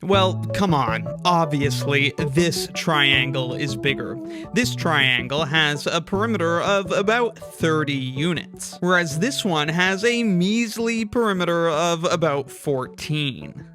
Well, come on. Obviously, this triangle is bigger. This triangle has a perimeter of about 30 units, whereas this one has a measly perimeter of about 14.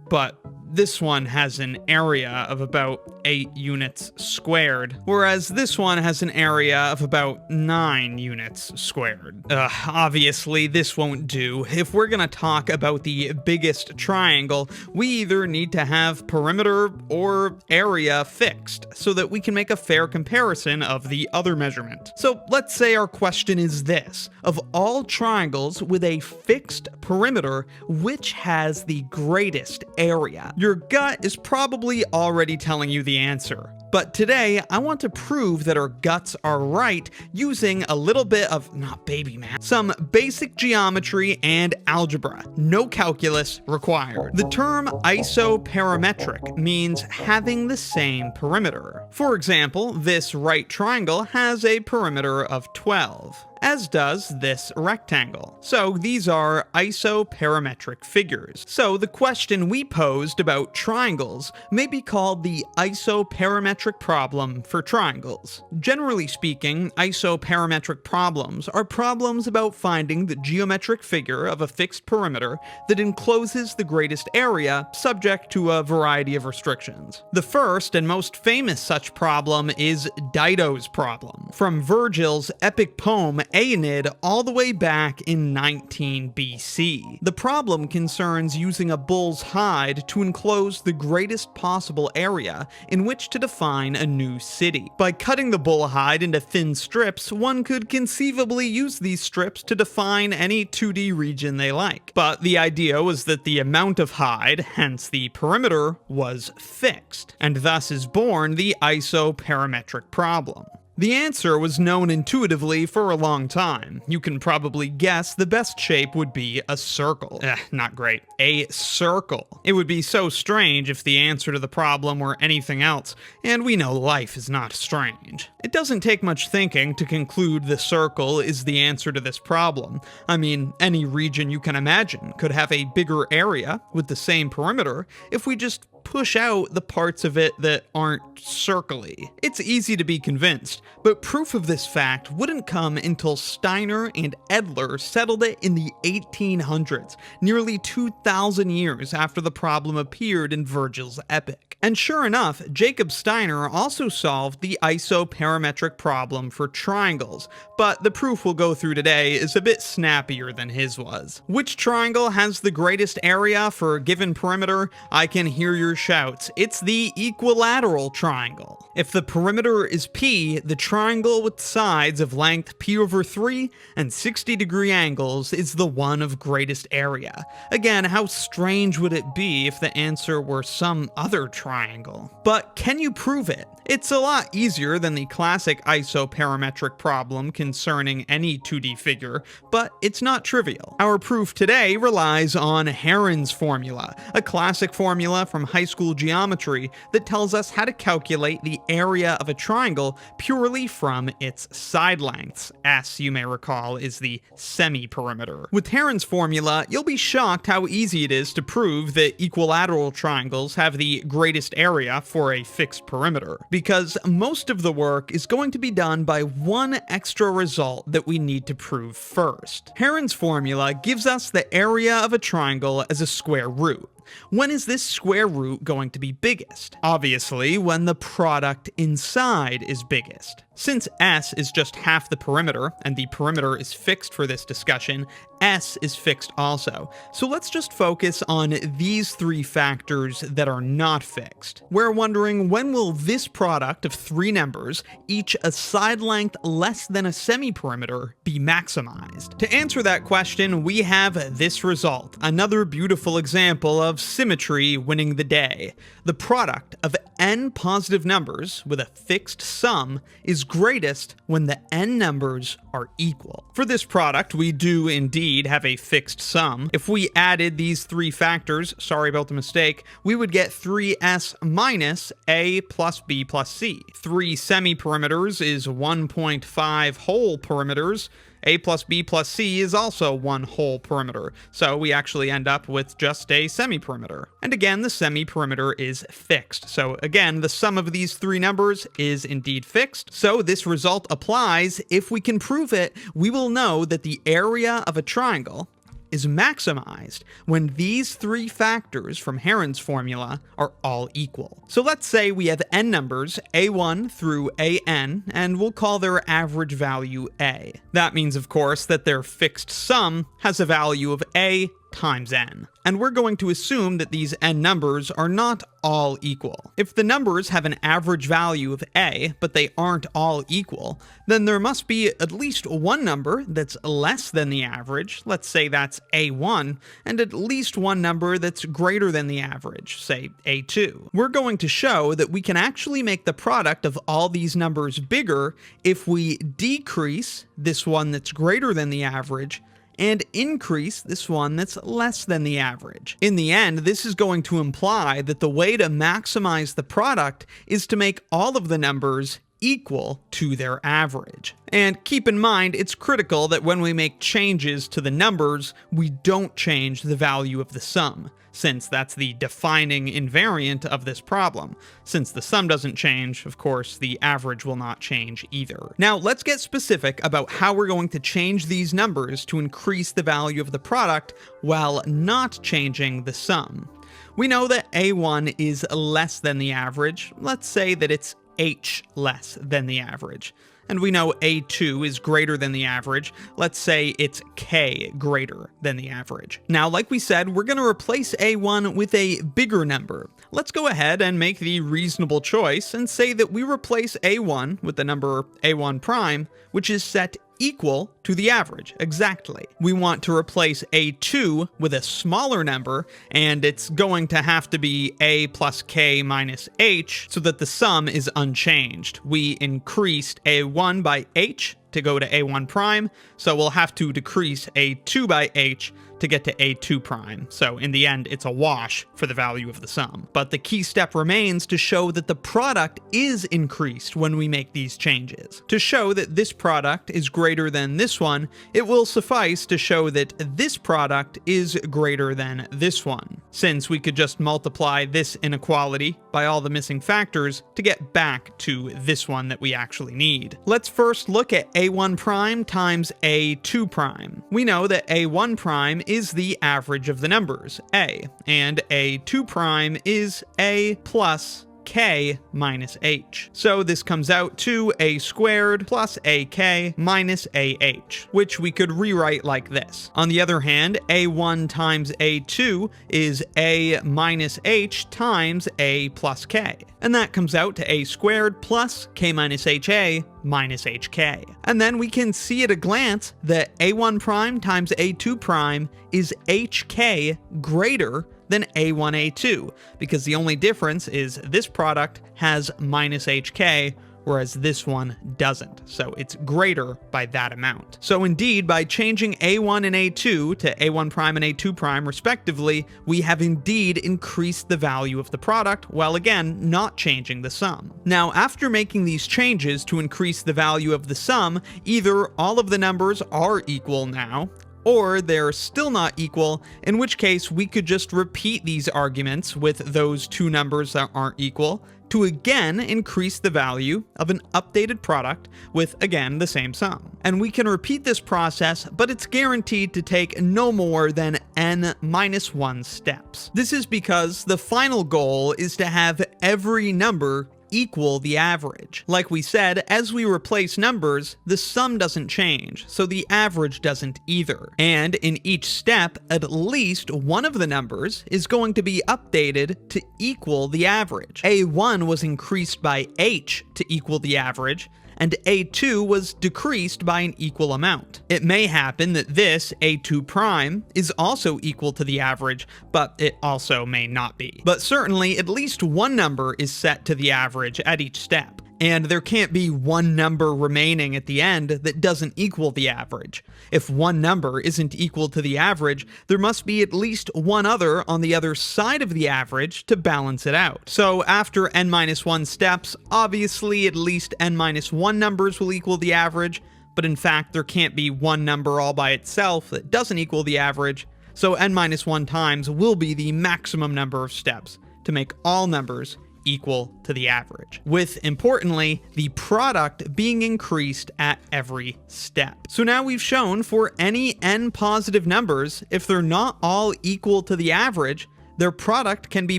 But this one has an area of about 8 units squared, whereas this one has an area of about 9 units squared. Obviously, this won't do. If we're gonna talk about the biggest triangle, we either need to have perimeter or area fixed, so that we can make a fair comparison of the other measurement. So let's say our question is this: of all triangles with a fixed perimeter, which has the greatest area? Your gut is probably already telling you the answer. But today, I want to prove that our guts are right using a little bit of, not baby math, some basic geometry and algebra. No calculus required. The term isoperimetric means having the same perimeter. For example, this right triangle has a perimeter of 12. As does this rectangle. So these are isoperimetric figures. So the question we posed about triangles may be called the isoperimetric problem for triangles. Generally speaking, isoperimetric problems are problems about finding the geometric figure of a fixed perimeter that encloses the greatest area, subject to a variety of restrictions. The first and most famous such problem is Dido's problem, from Virgil's epic poem Aenid all the way back in 19 BC. The problem concerns using a bull's hide to enclose the greatest possible area in which to define a new city. By cutting the bull hide into thin strips, one could conceivably use these strips to define any 2D region they like. But the idea was that the amount of hide, hence the perimeter, was fixed, and thus is born the isoperimetric problem. The answer was known intuitively for a long time. You can probably guess the best shape would be a circle. Not great. A circle. It would be so strange if the answer to the problem were anything else, and we know life is not strange. It doesn't take much thinking to conclude the circle is the answer to this problem. I mean, any region you can imagine could have a bigger area with the same perimeter if we just push out the parts of it that aren't circly. It's easy to be convinced, but proof of this fact wouldn't come until Steiner and Edler settled it in the 1800s, nearly 2,000 years after the problem appeared in Virgil's epic. And sure enough, Jacob Steiner also solved the isoperimetric problem for triangles, but the proof we'll go through today is a bit snappier than his was. Which triangle has the greatest area for a given perimeter? I can hear your shouts. It's the equilateral triangle. If the perimeter is P, the triangle with sides of length P over 3 and 60-degree angles is the one of greatest area. Again, how strange would it be if the answer were some other triangle? But can you prove it? It's a lot easier than the classic isoperimetric problem concerning any 2D figure, but it's not trivial. Our proof today relies on Heron's formula, a classic formula from high school geometry that tells us how to calculate the area of a triangle purely from its side lengths. S, you may recall, is the semi-perimeter. With Heron's formula, you'll be shocked how easy it is to prove that equilateral triangles have the greatest area for a fixed perimeter, because most of the work is going to be done by one extra result that we need to prove first. Heron's formula gives us the area of a triangle as a square root. When is this square root going to be biggest? Obviously, when the product inside is biggest. Since S is just half the perimeter, and the perimeter is fixed for this discussion, S is fixed also. So let's just focus on these three factors that are not fixed. We're wondering, when will this product of three numbers, each a side length less than a semi-perimeter, be maximized? To answer that question, we have this result, another beautiful example of symmetry winning the day. The product of n positive numbers with a fixed sum is greatest when the n numbers are equal. For this product, we do indeed have a fixed sum. If we added these three factors, sorry about the mistake, we would get 3s minus a plus b plus c. 3 semi-perimeters is 1.5 whole perimeters, A plus B plus C is also one whole perimeter, so we actually end up with just a semi-perimeter. And again, the semi-perimeter is fixed. So again, the sum of these three numbers is indeed fixed. So this result applies. If we can prove it, we will know that the area of a triangle is maximized when these three factors from Heron's formula are all equal. So let's say we have n numbers, a1 through an, and we'll call their average value a. That means, of course, that their fixed sum has a value of a times n. And we're going to assume that these n numbers are not all equal. If the numbers have an average value of a, but they aren't all equal, then there must be at least one number that's less than the average, let's say that's a1, and at least one number that's greater than the average, say a2. We're going to show that we can actually make the product of all these numbers bigger if we decrease this one that's greater than the average and increase this one that's less than the average. In the end, this is going to imply that the way to maximize the product is to make all of the numbers equal to their average. And keep in mind, it's critical that when we make changes to the numbers, we don't change the value of the sum, since that's the defining invariant of this problem. Since the sum doesn't change, of course, the average will not change either. Now, let's get specific about how we're going to change these numbers to increase the value of the product while not changing the sum. We know that a1 is less than the average. Let's say that it's h less than the average. And we know a2 is greater than the average. Let's say it's k greater than the average. Now, like we said, we're going to replace a1 with a bigger number. Let's go ahead and make the reasonable choice and say that we replace a1 with the number a1 prime, which is set equal to the average, exactly. We want to replace a2 with a smaller number, and it's going to have to be a plus k minus h so that the sum is unchanged. We increased a1 by h to go to a1 prime, so we'll have to decrease a2 by h to get to a2 prime. So in the end, it's a wash for the value of the sum. But the key step remains to show that the product is increased when we make these changes. To show that this product is greater than this one, it will suffice to show that this product is greater than this one, since we could just multiply this inequality by all the missing factors to get back to this one that we actually need. Let's first look at a1 prime times a2 prime. We know that a1 prime is the average of the numbers, a, and a2 prime is a plus k minus h. So this comes out to a squared plus ak minus ah, which we could rewrite like this. On the other hand, a1 times a2 is a minus h times a plus k. And that comes out to a squared plus k minus ha minus hk. And then we can see at a glance that a1 prime times a2 prime is hk greater than a1, a2, because the only difference is this product has minus hk, whereas this one doesn't. So it's greater by that amount. So indeed, by changing a1 and a2 to a1 prime and a2 prime respectively, we have indeed increased the value of the product, while again, not changing the sum. Now, after making these changes to increase the value of the sum, either all of the numbers are equal now, or they're still not equal, in which case we could just repeat these arguments with those two numbers that aren't equal to again increase the value of an updated product with, again, the same sum. And we can repeat this process, but it's guaranteed to take no more than n-1 steps. This is because the final goal is to have every number equal the average. Like we said, as we replace numbers, the sum doesn't change, so the average doesn't either. And in each step, at least one of the numbers is going to be updated to equal the average. A1 was increased by h to equal the average, and a2 was decreased by an equal amount. It may happen that this, a2 prime, is also equal to the average, but it also may not be. But certainly, at least one number is set to the average at each step. And there can't be one number remaining at the end that doesn't equal the average. If one number isn't equal to the average, there must be at least one other on the other side of the average to balance it out. So after n-1 steps, obviously at least n-1 numbers will equal the average, but in fact there can't be one number all by itself that doesn't equal the average, so n-1 times will be the maximum number of steps to make all numbers equal to the average, with, importantly, the product being increased at every step. So now we've shown for any n positive numbers, if they're not all equal to the average, their product can be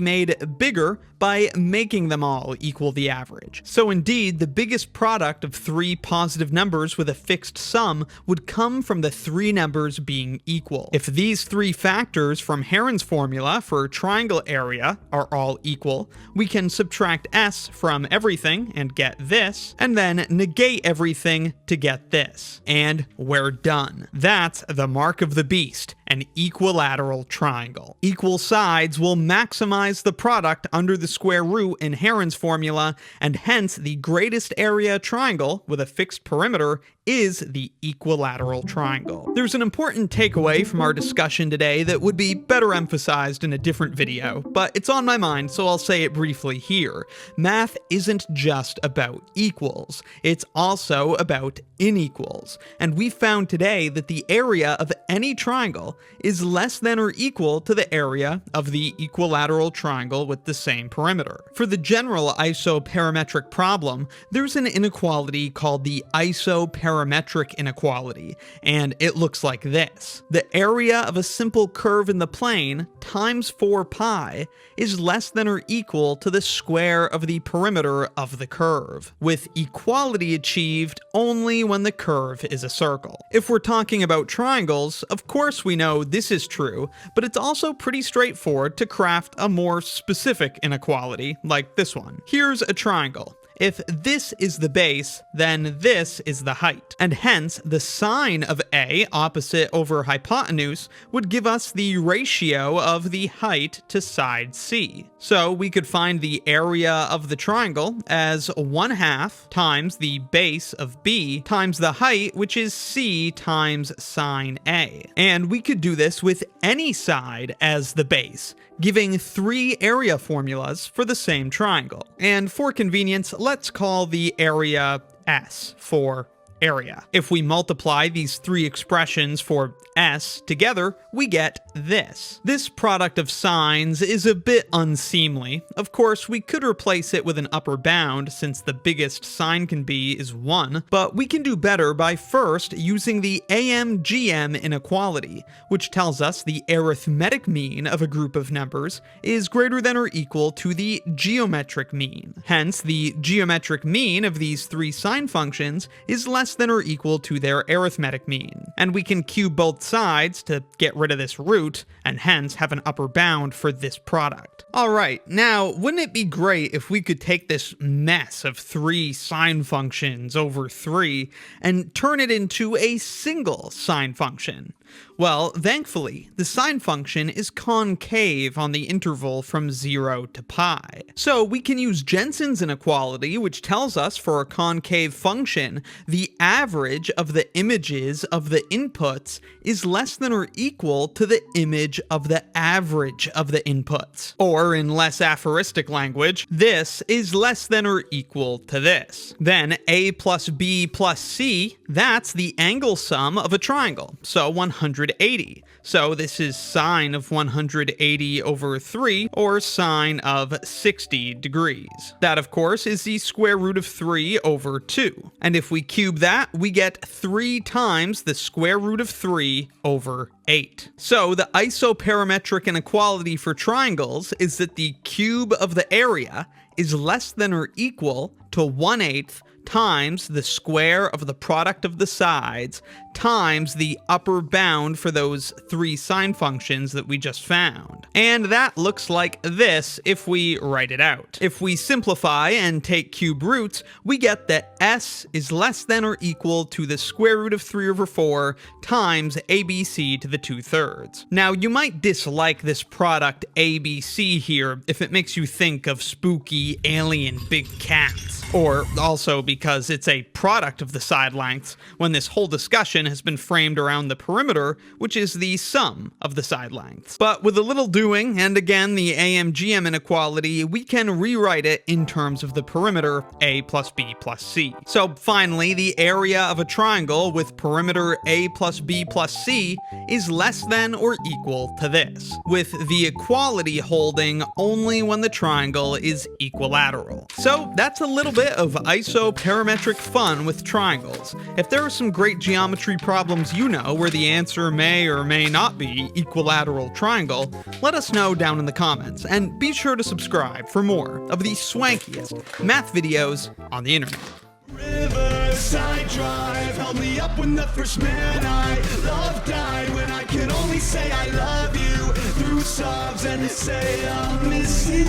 made bigger by making them all equal the average. So indeed, the biggest product of three positive numbers with a fixed sum would come from the three numbers being equal. If these three factors from Heron's formula for triangle area are all equal, we can subtract s from everything and get this, and then negate everything to get this. And we're done. That's the mark of the beast, an equilateral triangle. Equal sides will maximize the product under the square root in Heron's formula, and hence the greatest area triangle with a fixed perimeter is the equilateral triangle. There's an important takeaway from our discussion today that would be better emphasized in a different video, but it's on my mind, so I'll say it briefly here. Math isn't just about equals, it's also about inequals, and we found today that the area of any triangle is less than or equal to the area of the equilateral triangle with the same perimeter. For the general isoperimetric problem, there's an inequality called the Isoperimetric Inequality, and it looks like this. The area of a simple curve in the plane times 4 pi is less than or equal to the square of the perimeter of the curve, with equality achieved only when the curve is a circle. If we're talking about triangles, of course we know this is true, but it's also pretty straightforward to craft a more specific inequality, like this one. Here's a triangle. If this is the base, then this is the height, and hence the sine of A opposite over hypotenuse would give us the ratio of the height to side C. So we could find the area of the triangle as 1/2 times the base of B times the height, which is C times sine A. And we could do this with any side as the base, giving 3 area formulas for the same triangle. And for convenience, let's call the area S for area. If we multiply these 3 expressions for s together, we get this. This product of signs is a bit unseemly. Of course, we could replace it with an upper bound since the biggest sign can be is 1, but we can do better by first using the AMGM inequality, which tells us the arithmetic mean of a group of numbers is greater than or equal to the geometric mean. Hence, the geometric mean of these 3 sign functions is less than or equal to their arithmetic mean. And we can cube both sides to get rid of this root, and hence have an upper bound for this product. Alright, now wouldn't it be great if we could take this mess of 3 sine functions over 3 and turn it into a single sine function? Well, thankfully, the sine function is concave on the interval from 0 to pi. So we can use Jensen's inequality, which tells us for a concave function, the average of the images of the inputs is less than or equal to the image of the average of the inputs. Or in less aphoristic language, this is less than or equal to this. Then A plus B plus C, that's the angle sum of a triangle, so 180. So this is sine of 180 over 3, or sine of 60 degrees. That, of course, is the square root of 3 over 2. And if we cube that, we get 3 times the square root of 3 over 8. So the isoperimetric inequality for triangles is that the cube of the area is less than or equal to 1/8 times the square of the product of the sides times the upper bound for those 3 sine functions that we just found. And that looks like this if we write it out. If we simplify and take cube roots, we get that s is less than or equal to the square root of 3 over 4 times abc to the 2/3. Now, you might dislike this product abc here if it makes you think of spooky alien big cats, or also because it's a product of the side lengths, when this whole discussion has been framed around the perimeter, which is the sum of the side lengths. But with a little doing, and again the AMGM inequality, we can rewrite it in terms of the perimeter A plus B plus C. So finally, the area of a triangle with perimeter A plus B plus C is less than or equal to this, with the equality holding only when the triangle is equilateral. So that's a little bit of isoperimetric fun with triangles. If there are some great geometry problems you know where the answer may or may not be equilateral triangle, let us know down in the comments, and be sure to subscribe for more of the swankiest math videos on the internet. Riverside Drive held me up when the first man I loved died, when I could only say I love you through sobs and say I'll miss you.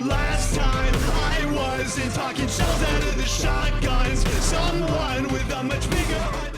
Last time I wasn't talking shells out of the shotguns, someone with a much bigger